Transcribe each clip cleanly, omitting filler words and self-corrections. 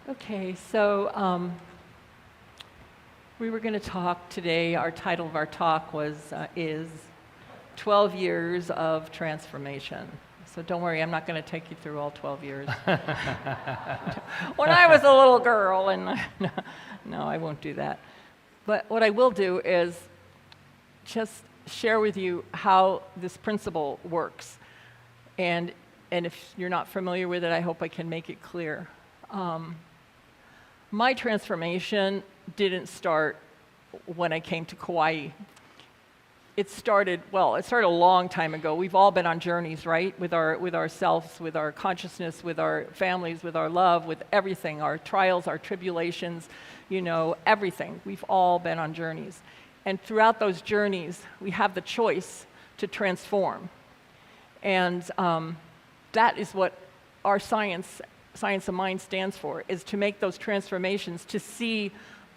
Okay, so we were going to talk today. Our title of our talk is 12 Years of Transformation. So don't worry, I'm not going to take you through all 12 years. When I was a little girl, and no, I won't do that. But what I will do is just share with you how this principle works. And if you're not familiar with it, I hope I can make it clear. My transformation didn't start when I came to Kaua'i. It started a long time ago. We've all been on journeys, right? With ourselves, with our consciousness, with our families, with our love, with everything, our trials, our tribulations, everything. We've all been on journeys. And throughout those journeys, we have the choice to transform. And that is what our science of mind stands for, is to make those transformations, to see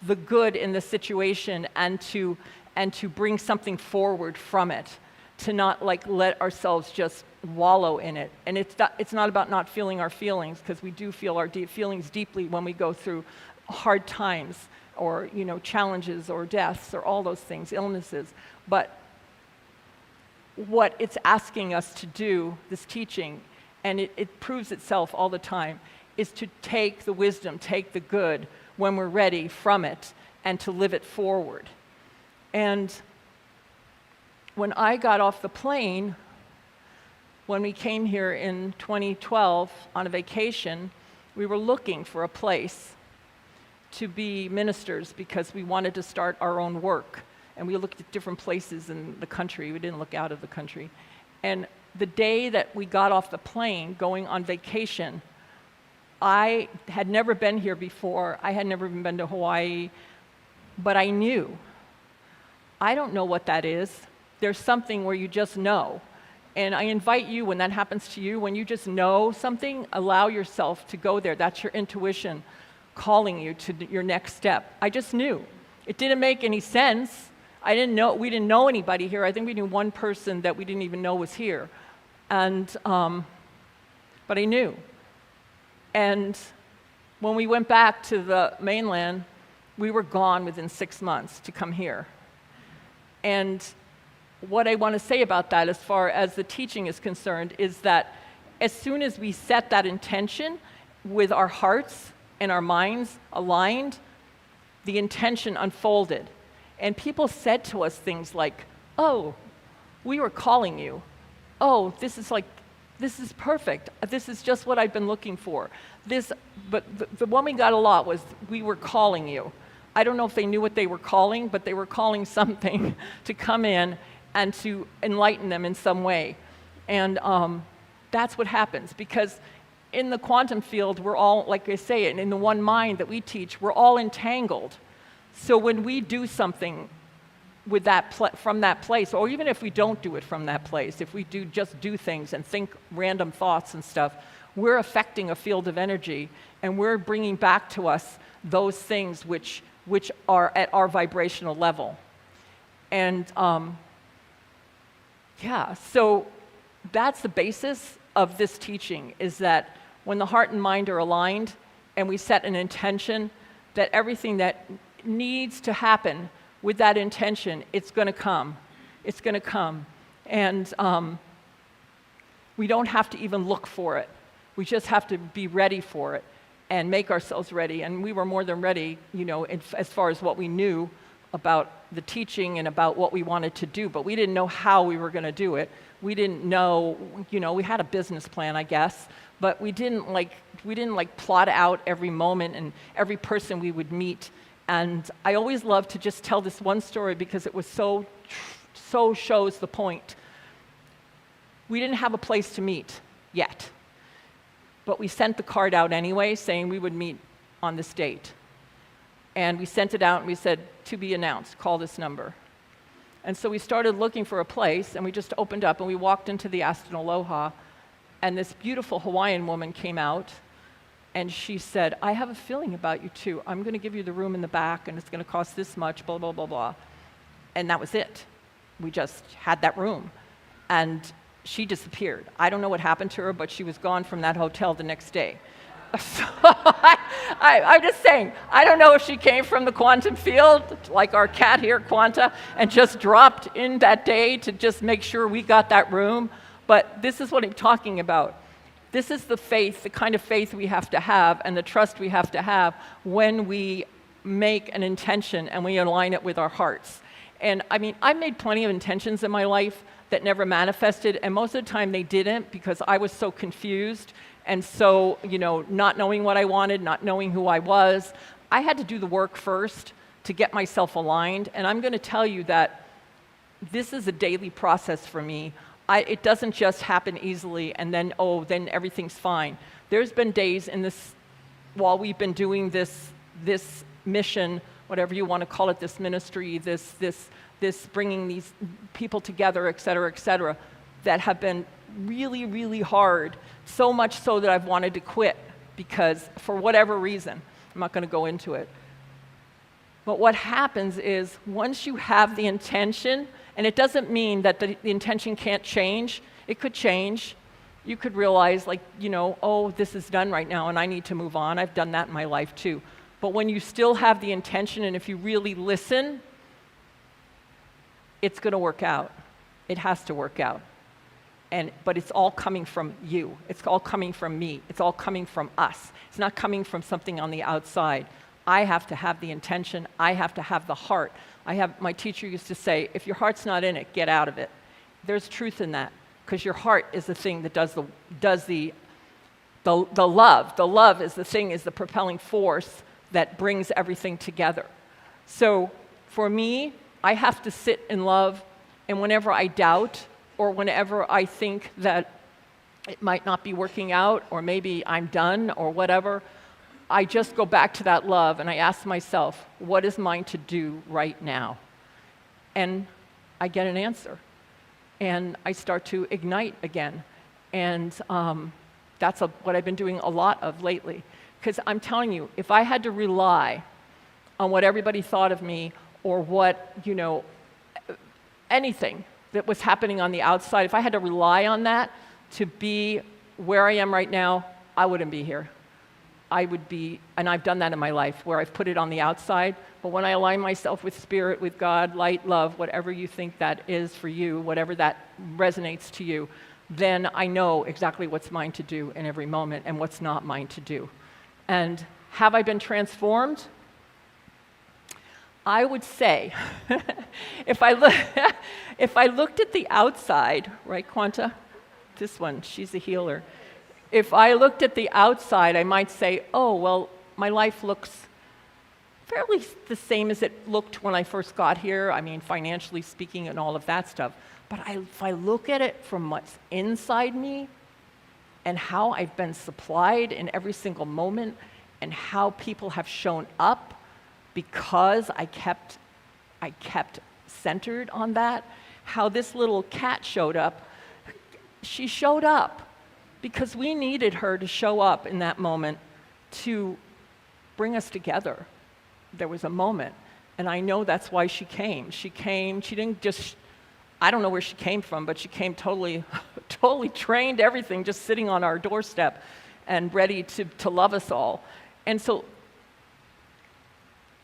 the good in the situation and to bring something forward from it, to not let ourselves just wallow in it. And it's not about not feeling our feelings, because we do feel our feelings deeply when we go through hard times or challenges or deaths or all those things, illnesses. But what it's asking us to do, this teaching, and it proves itself all the time, is to take the wisdom, take the good when we're ready from it, and to live it forward. And when I got off the plane, when we came here in 2012 on a vacation, we were looking for a place to be ministers because we wanted to start our own work. And we looked at different places in the country. We didn't look out of the country. And the day that we got off the plane going on vacation, I had never been here before. I had never even been to Hawaii, but I knew. I don't know what that is. There's something where you just know. And I invite you, when that happens to you, when you just know something, allow yourself to go there. That's your intuition calling you to your next step. I just knew. It didn't make any sense. We didn't know anybody here. I think we knew one person that we didn't even know was here. And, but I knew. And when we went back to the mainland, we were gone within 6 months to come here. And what I want to say about that, as far as the teaching is concerned, is that as soon as we set that intention with our hearts and our minds aligned, the intention unfolded. And people said to us things like, "Oh, we were calling you. Oh, this is perfect. This is just what I've been looking for." But the one we got a lot was, "We were calling you." I don't know if they knew what they were calling, but they were calling something to come in and to enlighten them in some way. And that's what happens, because in the quantum field, we're all, like I say, and in the one mind that we teach, we're all entangled. So when we do something with from that place, or even if we don't do it from that place, if we just do things and think random thoughts and stuff, we're affecting a field of energy, and we're bringing back to us those things which are at our vibrational level. And so that's the basis of this teaching, is that when the heart and mind are aligned and we set an intention, that everything that needs to happen with that intention, it's going to come. It's going to come. And we don't have to even look for it. We just have to be ready for it and make ourselves ready. And we were more than ready, as far as what we knew about the teaching and about what we wanted to do, but we didn't know how we were going to do it. We didn't know, we had a business plan, I guess, but we didn't plot out every moment and every person we would meet. And I always love to just tell this one story because it was so shows the point. We didn't have a place to meet yet, but we sent the card out anyway, saying we would meet on this date. And we sent it out and we said, "To be announced, call this number." And so we started looking for a place, and we just opened up and we walked into the Aston Aloha, and this beautiful Hawaiian woman came out. And she said, "I have a feeling about you too. I'm going to give you the room in the back, and it's going to cost this much, blah, blah, blah, blah." And that was it. We just had that room. And she disappeared. I don't know what happened to her, but she was gone from that hotel the next day. So I'm just saying, I don't know if she came from the quantum field, like our cat here, Quanta, and just dropped in that day to just make sure we got that room. But this is what I'm talking about. This is the faith, the kind of faith we have to have, and the trust we have to have when we make an intention and we align it with our hearts. And I mean, I made plenty of intentions in my life that never manifested, and most of the time they didn't because I was so confused and so, not knowing what I wanted, not knowing who I was. I had to do the work first to get myself aligned, and I'm going to tell you that this is a daily process for me. It doesn't just happen easily and then everything's fine. There's been days in this, while we've been doing this mission, whatever you want to call it, this ministry, this bringing these people together, et cetera, that have been really, really hard, so much so that I've wanted to quit because for whatever reason, I'm not going to go into it. But what happens is once you have the intention, and it doesn't mean that the intention can't change, it could change. You could realize this is done right now and I need to move on. I've done that in my life too. But when you still have the intention and if you really listen, it's going to work out. It has to work out. But it's all coming from you. It's all coming from me. It's all coming from us. It's not coming from something on the outside. I have to have the intention. I have to have the heart. My teacher used to say, if your heart's not in it, get out of it. There's truth in that because your heart is the thing that does the love. The love is the propelling force that brings everything together. So for me, I have to sit in love, and whenever I doubt or whenever I think that it might not be working out or maybe I'm done or whatever, I just go back to that love and I ask myself, what is mine to do right now? And I get an answer. And I start to ignite again. And that's what I've been doing a lot of lately. Because I'm telling you, if I had to rely on what everybody thought of me or what, anything that was happening on the outside, if I had to rely on that to be where I am right now, I wouldn't be here. I would be, and I've done that in my life, where I've put it on the outside, but when I align myself with spirit, with God, light, love, whatever you think that is for you, whatever that resonates to you, then I know exactly what's mine to do in every moment and what's not mine to do. And have I been transformed? I would say, if I looked at the outside, right, Quanta? This one, she's a healer. If I looked at the outside, I might say, oh, well, my life looks fairly the same as it looked when I first got here. I mean, financially speaking and all of that stuff. But if I look at it from what's inside me and how I've been supplied in every single moment and how people have shown up because I kept centered on that, how this little cat showed up, she showed up because we needed her to show up in that moment to bring us together. There was a moment, and I know that's why she came. She didn't just, I don't know where she came from, but she came totally trained, everything, just sitting on our doorstep and ready to love us all. And so,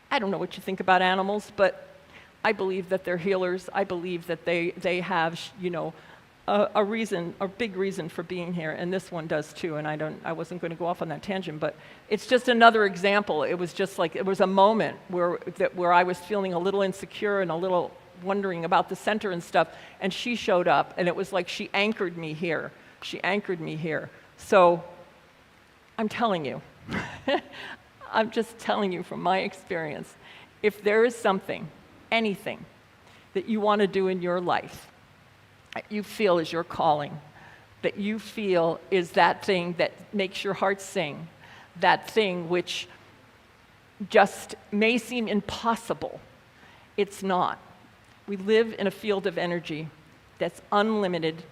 I don't know what you think about animals, but I believe that they're healers. I believe that they have, a big reason for being here, and this one does too, and I wasn't going to go off on that tangent, but it's just another example. It was just like, it was a moment where I was feeling a little insecure and a little wondering about the center and stuff, and she showed up, and it was like she anchored me here. So, I'm telling you, I'm just telling you from my experience, if there is something, anything, that you want to do in your life, that you feel is your calling, that you feel is that thing that makes your heart sing, that thing which just may seem impossible, it's not. We live in a field of energy that's unlimited.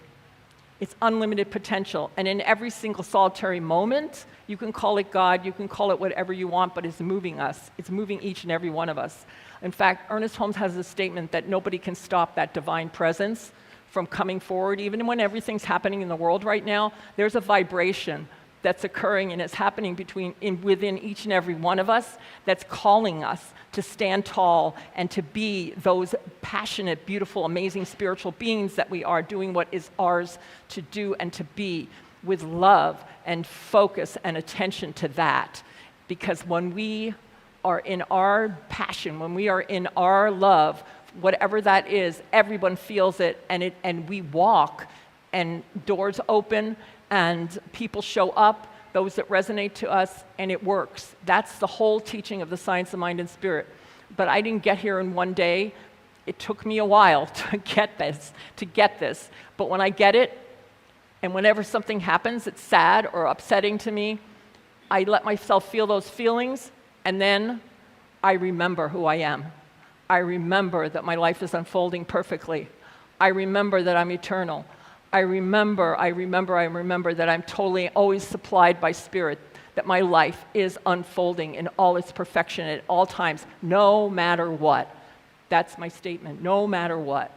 It's unlimited potential. And in every single solitary moment, you can call it God, you can call it whatever you want, but it's moving us. It's moving each and every one of us. In fact, Ernest Holmes has a statement that nobody can stop that divine presence from coming forward. Even when everything's happening in the world right now, there's a vibration that's occurring and is happening within each and every one of us that's calling us to stand tall and to be those passionate, beautiful, amazing spiritual beings that we are, doing what is ours to do and to be with love and focus and attention to that. Because when we are in our passion, when we are in our love, whatever that is, everyone feels it, and we walk, and doors open, and people show up, those that resonate to us, and it works. That's the whole teaching of the science of mind and spirit. But I didn't get here in one day. It took me a while to get this. But when I get it, and whenever something happens that's sad or upsetting to me, I let myself feel those feelings, and then I remember who I am. I remember that my life is unfolding perfectly. I remember that I'm eternal. I remember that I'm totally always supplied by Spirit, that my life is unfolding in all its perfection at all times, no matter what. That's my statement, no matter what.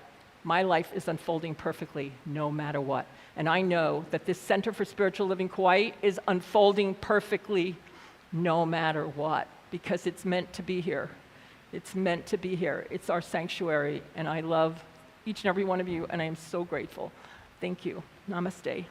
My life is unfolding perfectly, no matter what. And I know that this Center for Spiritual Living Kaua'i is unfolding perfectly, no matter what, because it's meant to be here. It's meant to be here. It's our sanctuary, and I love each and every one of you, and I am so grateful. Thank you. Namaste.